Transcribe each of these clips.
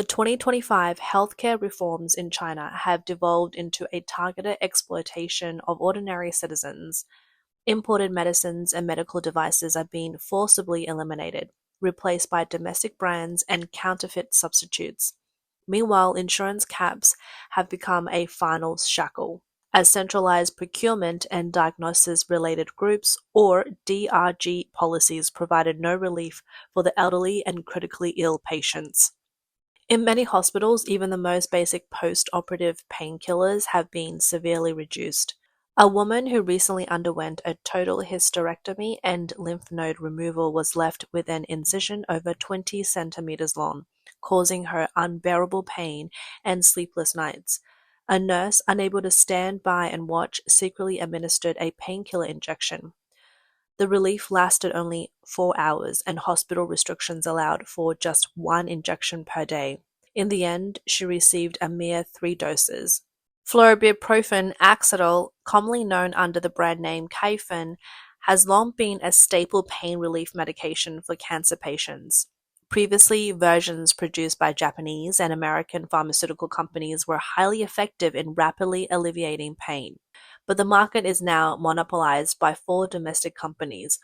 The 2025 healthcare reforms in China have devolved into a targeted exploitation of ordinary citizens. Imported medicines and medical devices are being forcibly eliminated, replaced by domestic brands and counterfeit substitutes. Meanwhile, insurance caps have become a final shackle, as centralized procurement and diagnosis-related groups, or DRG policies, provided no relief for the elderly and critically ill patients. In many hospitals, even the most basic post-operative painkillers have been severely reduced. A woman who recently underwent a total hysterectomy and lymph node removal was left with an incision over 20 centimeters long, causing her unbearable pain and sleepless nights. A nurse, unable to stand by and watch, secretly administered a painkiller injection. The relief lasted only 4 hours, and hospital restrictions allowed for just one injection per day. In the end, she received a mere 3 doses. Floribuprofen Axetil, commonly known under the brand name Kaifen, has long been a staple pain relief medication for cancer patients. Previously, versions produced by Japanese and American pharmaceutical companies were highly effective in rapidly alleviating pain. But the market is now monopolized by 4 domestic companies,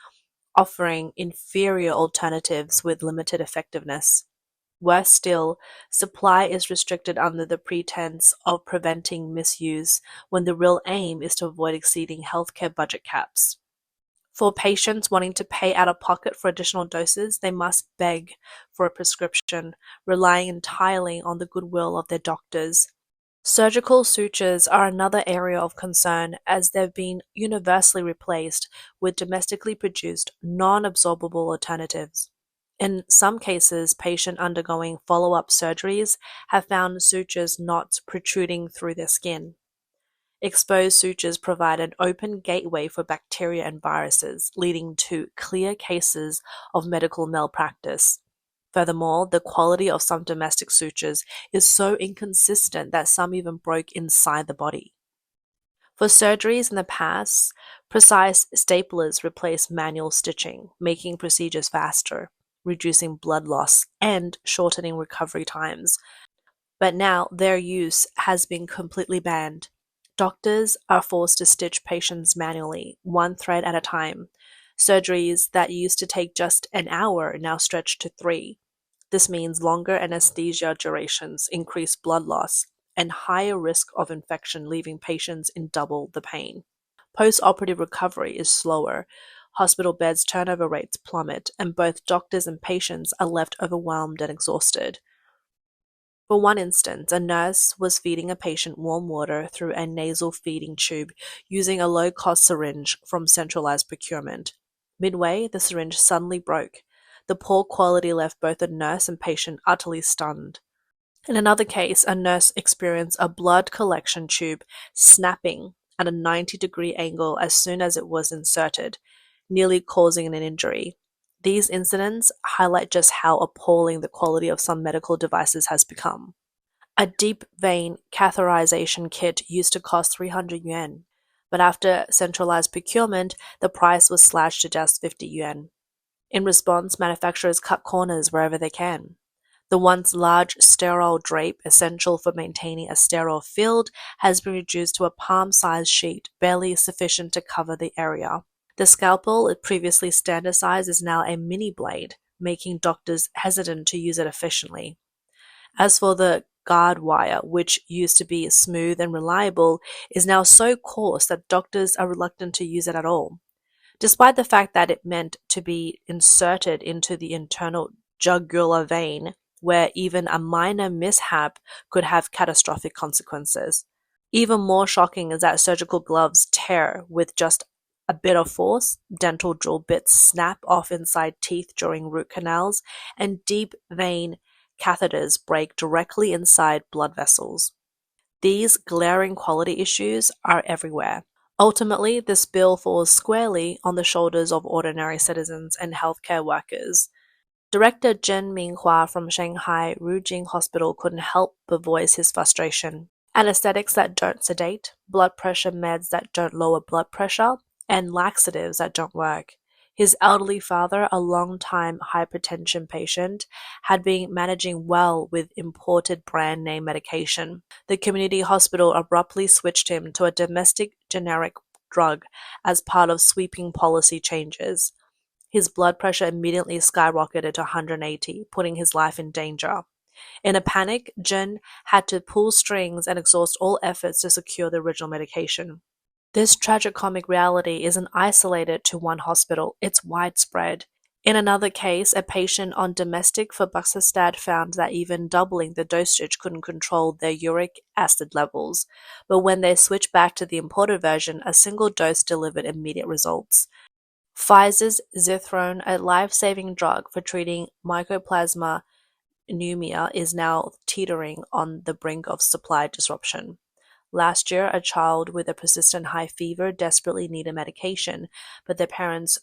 offering inferior alternatives with limited effectiveness. Worse still, supply is restricted under the pretense of preventing misuse, when the real aim is to avoid exceeding healthcare budget caps. For patients wanting to pay out of pocket for additional doses, they must beg for a prescription, relying entirely on the goodwill of their doctors. Surgical sutures are another area of concern, as they've been universally replaced with domestically produced, non-absorbable alternatives. In some cases, patients undergoing follow-up surgeries have found sutures knots protruding through their skin. Exposed sutures provide an open gateway for bacteria and viruses, leading to clear cases of medical malpractice. Furthermore, the quality of some domestic sutures is so inconsistent that some even broke inside the body. For surgeries in the past, precise staplers replaced manual stitching, making procedures faster, reducing blood loss, and shortening recovery times. But now their use has been completely banned. Doctors are forced to stitch patients manually, one thread at a time. Surgeries that used to take just an hour now stretch to 3. This means longer anesthesia durations, increased blood loss, and higher risk of infection, leaving patients in double the pain. Post-operative recovery is slower. Hospital beds turnover rates plummet, and both doctors and patients are left overwhelmed and exhausted. For one instance, a nurse was feeding a patient warm water through a nasal feeding tube using a low-cost syringe from centralized procurement. Midway, the syringe suddenly broke. The poor quality left both the nurse and patient utterly stunned. In another case, a nurse experienced a blood collection tube snapping at a 90-degree angle as soon as it was inserted, nearly causing an injury. These incidents highlight just how appalling the quality of some medical devices has become. A deep vein catheterization kit used to cost 300 yuan, but after centralized procurement, the price was slashed to just 50 yuan. In response, manufacturers cut corners wherever they can. The once large sterile drape essential for maintaining a sterile field has been reduced to a palm-sized sheet, barely sufficient to cover the area. The scalpel, previously standardized, is now a mini blade, making doctors hesitant to use it efficiently. As for the guard wire, which used to be smooth and reliable, is now so coarse that doctors are reluctant to use it at all, despite the fact that it meant to be inserted into the internal jugular vein, where even a minor mishap could have catastrophic consequences. Even more shocking is that surgical gloves tear with just a bit of force, dental drill bits snap off inside teeth during root canals, and deep vein catheters break directly inside blood vessels. These glaring quality issues are everywhere. Ultimately, this bill falls squarely on the shoulders of ordinary citizens and healthcare workers. Director Zhen Minghua from Shanghai Rujing Hospital couldn't help but voice his frustration. Anesthetics that don't sedate, blood pressure meds that don't lower blood pressure, and laxatives that don't work. His elderly father, a long-time hypertension patient, had been managing well with imported brand name medication. The community hospital abruptly switched him to a domestic generic drug as part of sweeping policy changes. His blood pressure immediately skyrocketed to 180, putting his life in danger. In a panic, Jin had to pull strings and exhaust all efforts to secure the original medication. This tragicomic reality isn't isolated to one hospital, it's widespread. In another case, a patient on domestic febuxostat found that even doubling the dosage couldn't control their uric acid levels, but when they switched back to the imported version, a single dose delivered immediate results. Pfizer's Zithrone, a life-saving drug for treating mycoplasma pneumonia, is now teetering on the brink of supply disruption. Last year, a child with a persistent high fever desperately needed medication, but their parents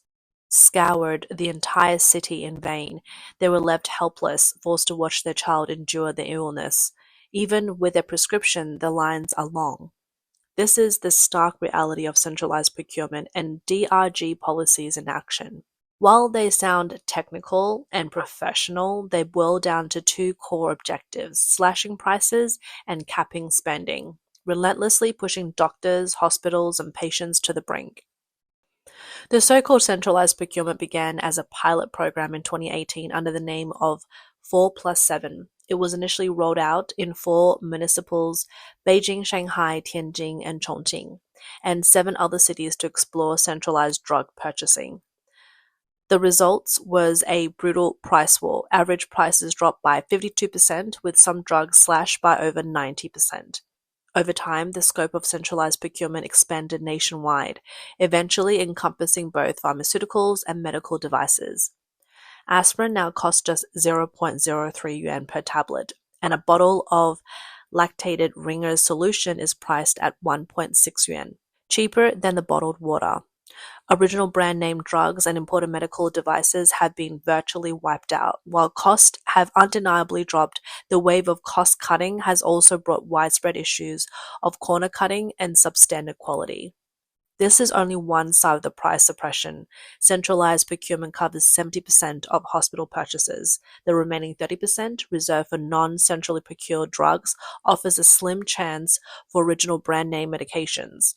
scoured the entire city in vain. They were left helpless, forced to watch their child endure the illness. Even with a prescription, the lines are long. This is the stark reality of centralized procurement and DRG policies in action. While they sound technical and professional, they boil down to two core objectives: slashing prices and capping spending, relentlessly pushing doctors, hospitals, and patients to the brink. The so-called centralized procurement began as a pilot program in 2018 under the name of 4+7. It was initially rolled out in 4 municipals: Beijing, Shanghai, Tianjin, and Chongqing, and 7 other cities to explore centralized drug purchasing. The results was a brutal price war. Average prices dropped by 52%, with some drugs slashed by over 90%. Over time, the scope of centralized procurement expanded nationwide, eventually encompassing both pharmaceuticals and medical devices. Aspirin now costs just 0.03 yuan per tablet, and a bottle of lactated Ringer's solution is priced at 1.6 yuan, cheaper than the bottled water. Original brand name drugs and imported medical devices have been virtually wiped out. While costs have undeniably dropped, the wave of cost cutting has also brought widespread issues of corner cutting and substandard quality. This is only one side of the price suppression. Centralized procurement covers 70% of hospital purchases. The remaining 30%, reserved for non-centrally procured drugs, offers a slim chance for original brand name medications.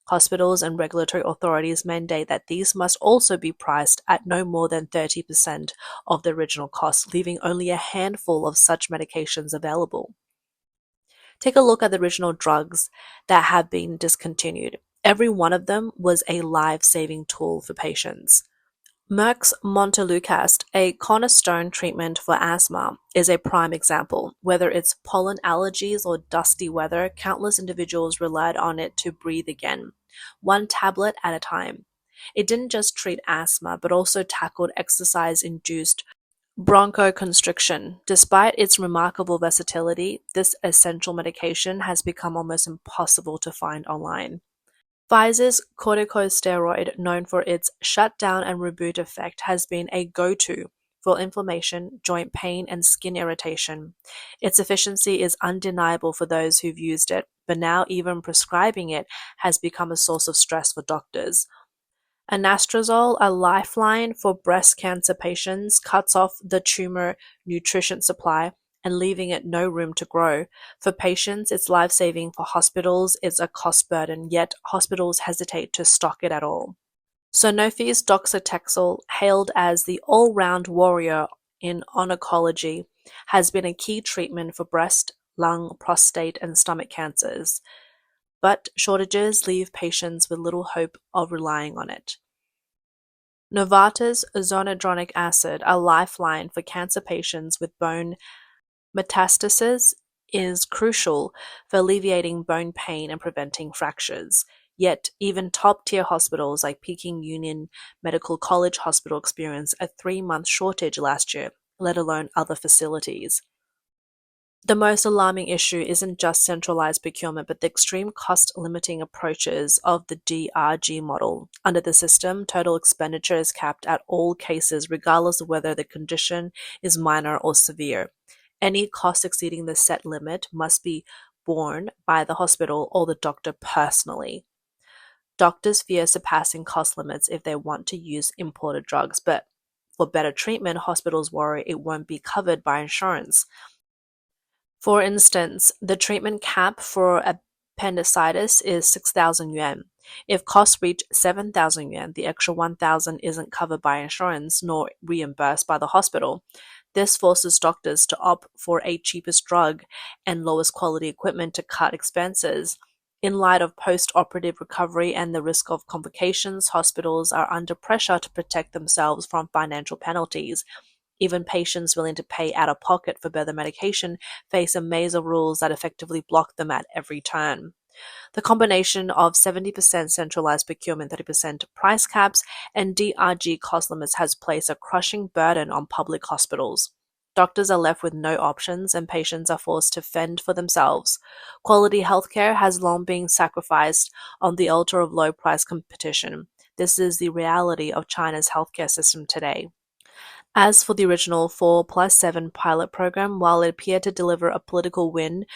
Hospitals and regulatory authorities mandate that these must also be priced at no more than 30% of the original cost, leaving only a handful of such medications available. Take a look at the original drugs that have been discontinued. Every one of them was a life-saving tool for patients. Merck's montelukast, a cornerstone treatment for asthma, is a prime example. Whether it's pollen allergies or dusty weather, countless individuals relied on it to breathe again, one tablet at a time. It didn't just treat asthma, but also tackled exercise-induced bronchoconstriction. Despite its remarkable versatility, this essential medication has become almost impossible to find online. Pfizer's corticosteroid, known for its shutdown and reboot effect, has been a go-to for inflammation, joint pain, and skin irritation. Its efficiency is undeniable for those who've used it, but now even prescribing it has become a source of stress for doctors. Anastrozole, a lifeline for breast cancer patients, cuts off the tumor nutrition supply and leaving it no room to grow. For patients, it's life-saving. For hospitals, it's a cost burden, yet hospitals hesitate to stock it at all. Sanofi's doxycycline, hailed as the all-round warrior in oncology, has been a key treatment for breast, lung, prostate, and stomach cancers, but shortages leave patients with little hope of relying on it. Novartis' zonodronic acid, a lifeline for cancer patients with bone metastasis, is crucial for alleviating bone pain and preventing fractures. Yet, even top-tier hospitals like Peking Union Medical College Hospital experienced a 3-month shortage last year, let alone other facilities. The most alarming issue isn't just centralized procurement, but the extreme cost-limiting approaches of the DRG model. Under the system, total expenditure is capped at all cases, regardless of whether the condition is minor or severe. Any cost exceeding the set limit must be borne by the hospital or the doctor personally. Doctors fear surpassing cost limits if they want to use imported drugs, but for better treatment, hospitals worry it won't be covered by insurance. For instance, the treatment cap for appendicitis is 6,000 yuan. If costs reach 7,000 yuan, the extra 1,000 isn't covered by insurance nor reimbursed by the hospital. This forces doctors to opt for a cheapest drug and lowest quality equipment to cut expenses. In light of post-operative recovery and the risk of complications, hospitals are under pressure to protect themselves from financial penalties. Even patients willing to pay out of pocket for better medication face a maze of rules that effectively block them at every turn. The combination of 70% centralized procurement, 30% price caps, and DRG cost limits has placed a crushing burden on public hospitals. Doctors are left with no options, and patients are forced to fend for themselves. Quality healthcare has long been sacrificed on the altar of low price competition. This is the reality of China's healthcare system today. As for the original 4+7 pilot program, while it appeared to deliver a political win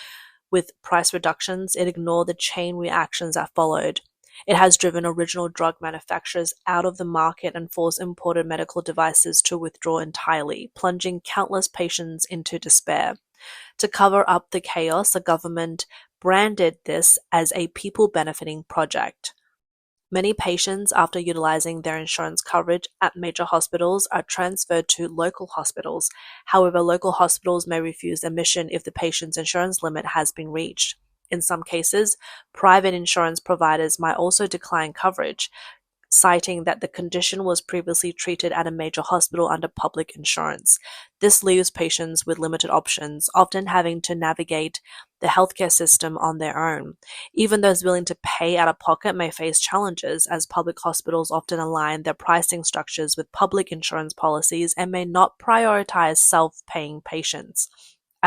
with price reductions, it ignored the chain reactions that followed. It has driven original drug manufacturers out of the market and forced imported medical devices to withdraw entirely, plunging countless patients into despair. To cover up the chaos, the government branded this as a people-benefiting project. Many patients, after utilizing their insurance coverage at major hospitals, are transferred to local hospitals. However, local hospitals may refuse admission if the patient's insurance limit has been reached. In some cases, private insurance providers might also decline coverage, citing that the condition was previously treated at a major hospital under public insurance. This leaves patients with limited options, often having to navigate the healthcare system on their own. Even those willing to pay out of pocket may face challenges, as public hospitals often align their pricing structures with public insurance policies and may not prioritize self-paying patients.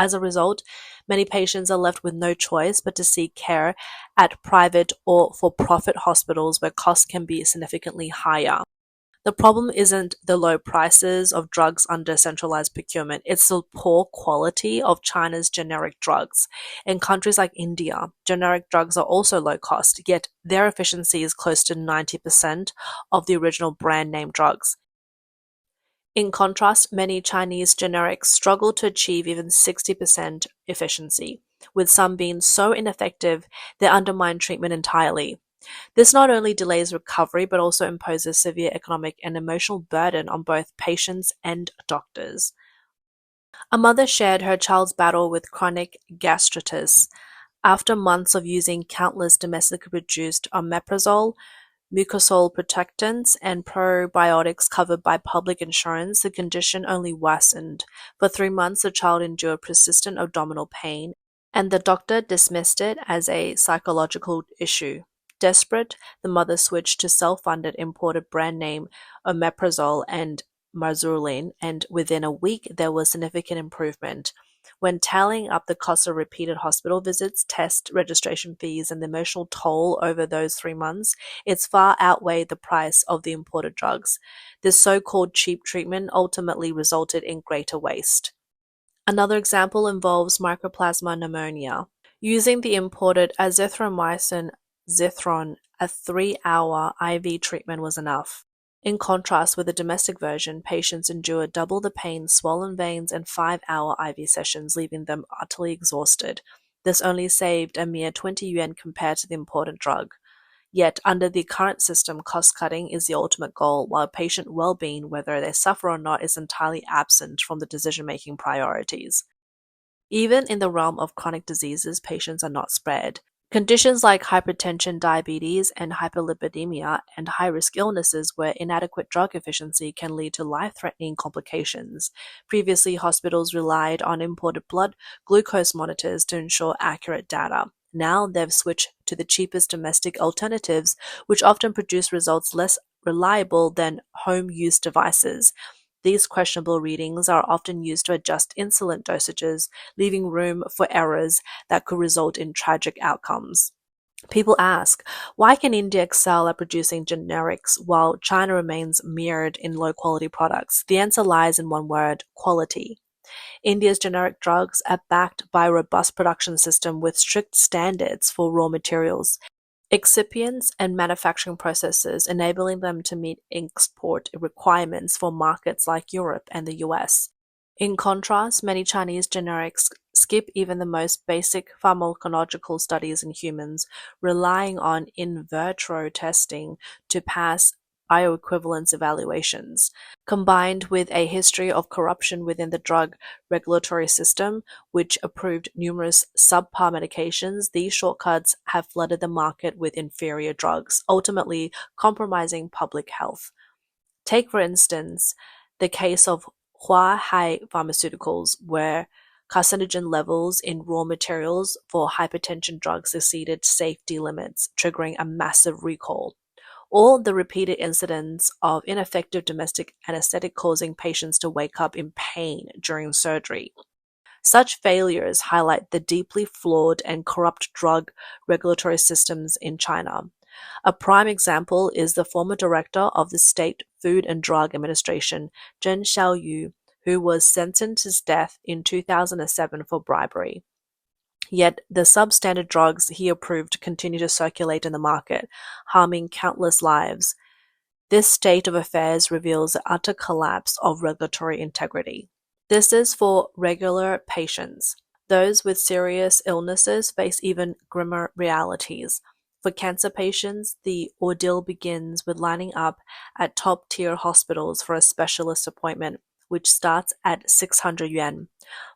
As a result, many patients are left with no choice but to seek care at private or for-profit hospitals where costs can be significantly higher. The problem isn't the low prices of drugs under centralized procurement, it's the poor quality of China's generic drugs. In countries like India, generic drugs are also low cost, yet their efficiency is close to 90% of the original brand name drugs. In contrast, many Chinese generics struggle to achieve even 60% efficiency, with some being so ineffective they undermine treatment entirely. This not only delays recovery but also imposes severe economic and emotional burden on both patients and doctors. A mother shared her child's battle with chronic gastritis. After months of using countless domestically produced omeprazole, mucosal protectants, and probiotics covered by public insurance, the condition only worsened. For 3 months, the child endured persistent abdominal pain, and the doctor dismissed it as a psychological issue. Desperate, the mother switched to self-funded imported brand name omeprazole and marzulline, and within a week there was significant improvement. When tallying up the cost of repeated hospital visits, test registration fees, and the emotional toll over those 3 months, it's far outweighed the price of the imported drugs. This so-called cheap treatment ultimately resulted in greater waste. Another example involves mycoplasma pneumonia. Using the imported azithromycin Zithron, a 3-hour IV treatment was enough. In contrast with the domestic version, patients endured double the pain, swollen veins, and 5-hour IV sessions, leaving them utterly exhausted. This only saved a mere 20 yuan compared to the imported drug. Yet, under the current system, cost-cutting is the ultimate goal, while patient well-being, whether they suffer or not, is entirely absent from the decision-making priorities. Even in the realm of chronic diseases, patients are not spared. Conditions like hypertension, diabetes, and hyperlipidemia, and high-risk illnesses where inadequate drug efficiency can lead to life-threatening complications. Previously, hospitals relied on imported blood glucose monitors to ensure accurate data. Now they've switched to the cheapest domestic alternatives, which often produce results less reliable than home-use devices. These questionable readings are often used to adjust insulin dosages, leaving room for errors that could result in tragic outcomes. People ask, why can India excel at producing generics while China remains mired in low-quality products? The answer lies in one word: quality. India's generic drugs are backed by a robust production system with strict standards for raw materials. excipients and manufacturing processes, enabling them to meet export requirements for markets like Europe and the US. In contrast, many Chinese generics skip even the most basic pharmacological studies in humans, relying on in vitro testing to pass bioequivalence evaluations. Combined with a history of corruption within the drug regulatory system, which approved numerous subpar medications, these shortcuts have flooded the market with inferior drugs, ultimately compromising public health. Take, for instance, the case of Huahai Pharmaceuticals, where carcinogen levels in raw materials for hypertension drugs exceeded safety limits, triggering a massive recall. Or the repeated incidents of ineffective domestic anesthetic causing patients to wake up in pain during surgery. Such failures highlight the deeply flawed and corrupt drug regulatory systems in China. A prime example is the former director of the State Food and Drug Administration, Zheng Xiaoyu, who was sentenced to death in 2007 for bribery. Yet the substandard drugs he approved continue to circulate in the market, harming countless lives. This state of affairs reveals the utter collapse of regulatory integrity. This is for regular patients. Those with serious illnesses face even grimmer realities. For cancer patients, the ordeal begins with lining up at top-tier hospitals for a specialist appointment, which starts at 600 yuan.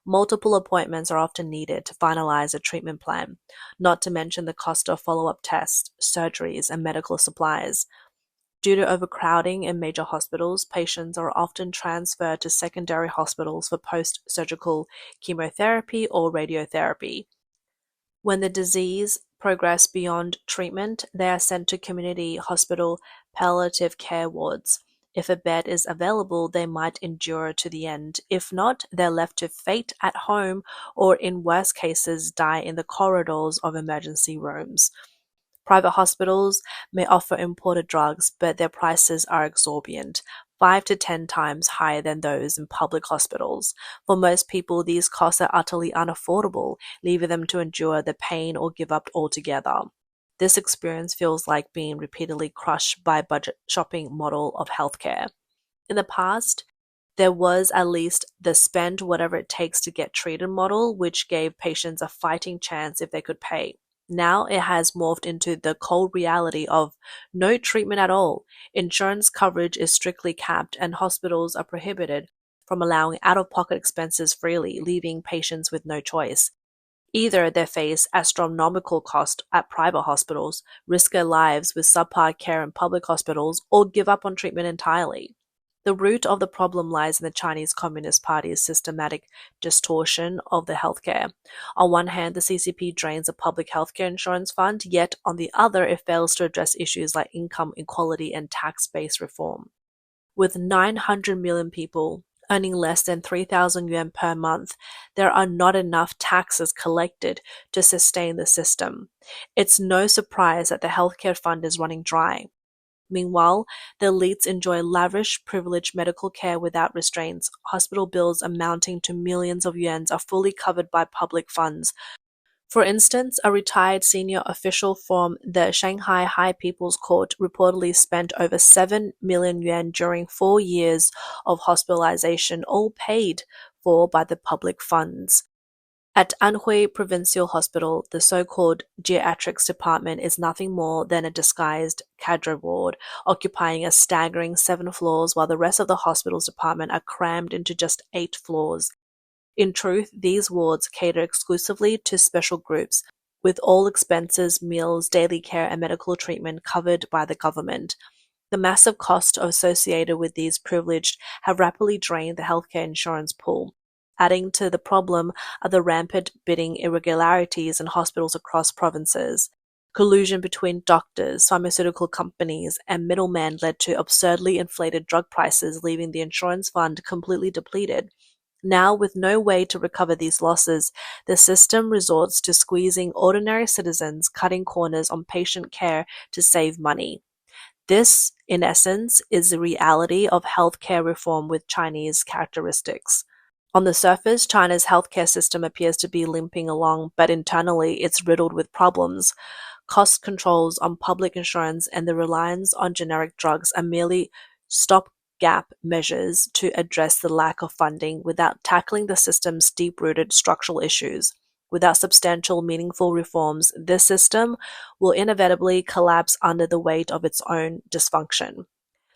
Multiple appointments are often needed to finalize a treatment plan, not to mention the cost of follow-up tests, surgeries, and medical supplies. Due to overcrowding in major hospitals, patients are often transferred to secondary hospitals for post-surgical chemotherapy or radiotherapy. When the disease progresses beyond treatment, they are sent to community hospital palliative care wards. If a bed is available, they might endure to the end. If not, they're left to fate at home or, in worst cases, die in the corridors of emergency rooms. Private hospitals may offer imported drugs, but their prices are exorbitant, 5 to 10 times higher than those in public hospitals. For most people, these costs are utterly unaffordable, leaving them to endure the pain or give up altogether. This experience feels like being repeatedly crushed by a budget shopping model of healthcare. In the past, there was at least the spend whatever it takes to get treated model, which gave patients a fighting chance if they could pay. Now it has morphed into the cold reality of no treatment at all. Insurance coverage is strictly capped, and hospitals are prohibited from allowing out-of-pocket expenses freely, leaving patients with no choice. Either they face astronomical costs at private hospitals, risk their lives with subpar care in public hospitals, or give up on treatment entirely. The root of the problem lies in the Chinese Communist Party's systematic distortion of the healthcare. On one hand, the CCP drains the public healthcare insurance fund, yet on the other, it fails to address issues like income equality and tax-based reform. With 900 million people earning less than 3,000 yuan per month, there are not enough taxes collected to sustain the system. It's no surprise that the healthcare fund is running dry. Meanwhile, the elites enjoy lavish, privileged medical care without restraints. Hospital bills amounting to millions of yuan are fully covered by public funds. For instance, a retired senior official from the Shanghai High People's Court reportedly spent over 7 million yuan during 4 years of hospitalization, all paid for by the public funds. At Anhui Provincial Hospital, the so-called geriatrics department is nothing more than a disguised cadre ward, occupying a staggering 7 floors, while the rest of the hospital's department are crammed into just 8 floors. In truth, these wards cater exclusively to special groups, with all expenses, meals, daily care, and medical treatment covered by the government. The massive costs associated with these privileged have rapidly drained the healthcare insurance pool. Adding to the problem are the rampant bidding irregularities in hospitals across provinces. Collusion between doctors, pharmaceutical companies, and middlemen led to absurdly inflated drug prices, leaving the insurance fund completely depleted. Now, with no way to recover these losses, the system resorts to squeezing ordinary citizens, cutting corners on patient care to save money. This, in essence, is the reality of healthcare reform with Chinese characteristics. On the surface, China's healthcare system appears to be limping along, but internally it's riddled with problems. cost controls on public insurance and the reliance on generic drugs are merely stopgap measures to address the lack of funding without tackling the system's deep-rooted structural issues. Without substantial, meaningful reforms, this system will inevitably collapse under the weight of its own dysfunction.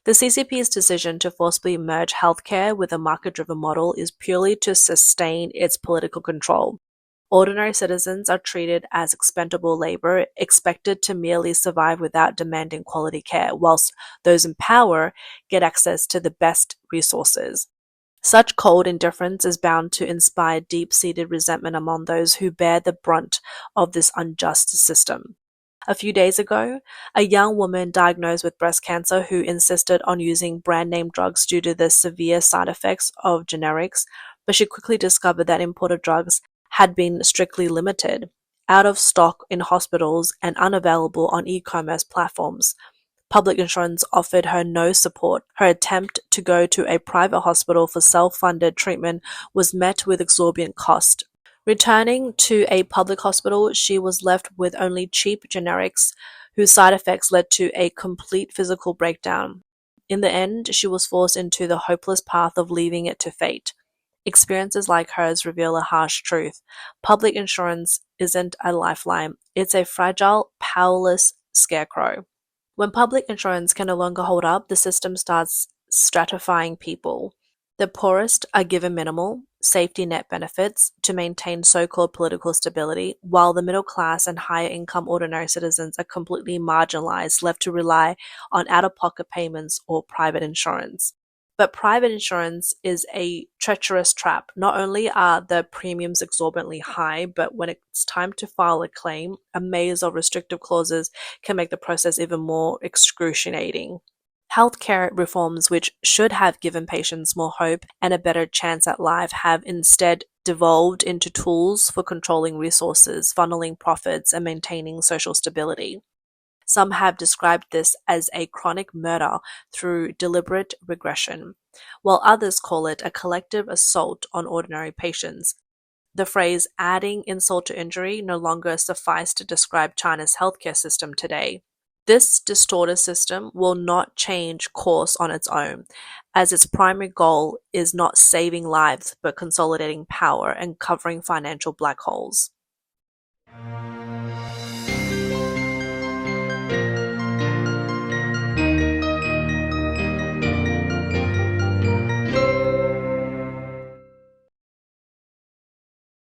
The CCP's decision to forcibly merge healthcare with a market-driven model is purely to sustain its political control. Ordinary citizens are treated as expendable labor, expected to merely survive without demanding quality care, whilst those in power get access to the best resources. Such cold indifference is bound to inspire deep-seated resentment among those who bear the brunt of this unjust system. A few days ago, a young woman diagnosed with breast cancer who insisted on using brand-name drugs due to the severe side effects of generics, but she quickly discovered that imported drugs had been strictly limited, out of stock in hospitals and unavailable on e-commerce platforms. Public insurance offered her no support. Her attempt to go to a private hospital for self-funded treatment was met with exorbitant cost. Returning to a public hospital, she was left with only cheap generics whose side effects led to a complete physical breakdown. In the end, she was forced into the hopeless path of leaving it to fate. Experiences like hers reveal a harsh truth. Public insurance isn't a lifeline, it's a fragile, powerless scarecrow. When public insurance can no longer hold up, the system starts stratifying people. The poorest are given minimal safety net benefits to maintain so-called political stability, while the middle class and higher income ordinary citizens are completely marginalized, left to rely on out-of-pocket payments or private insurance. But private insurance is a treacherous trap. Not only are the premiums exorbitantly high, but when it's time to file a claim, a maze of restrictive clauses can make the process even more excruciating. Healthcare reforms, which should have given patients more hope and a better chance at life, have instead devolved into tools for controlling resources, funneling profits, and maintaining social stability. Some have described this as a chronic murder through deliberate regression, while others call it a collective assault on ordinary patients. The phrase adding insult to injury no longer suffice to describe China's healthcare system today. This distorted system will not change course on its own, as its primary goal is not saving lives but consolidating power and covering financial black holes.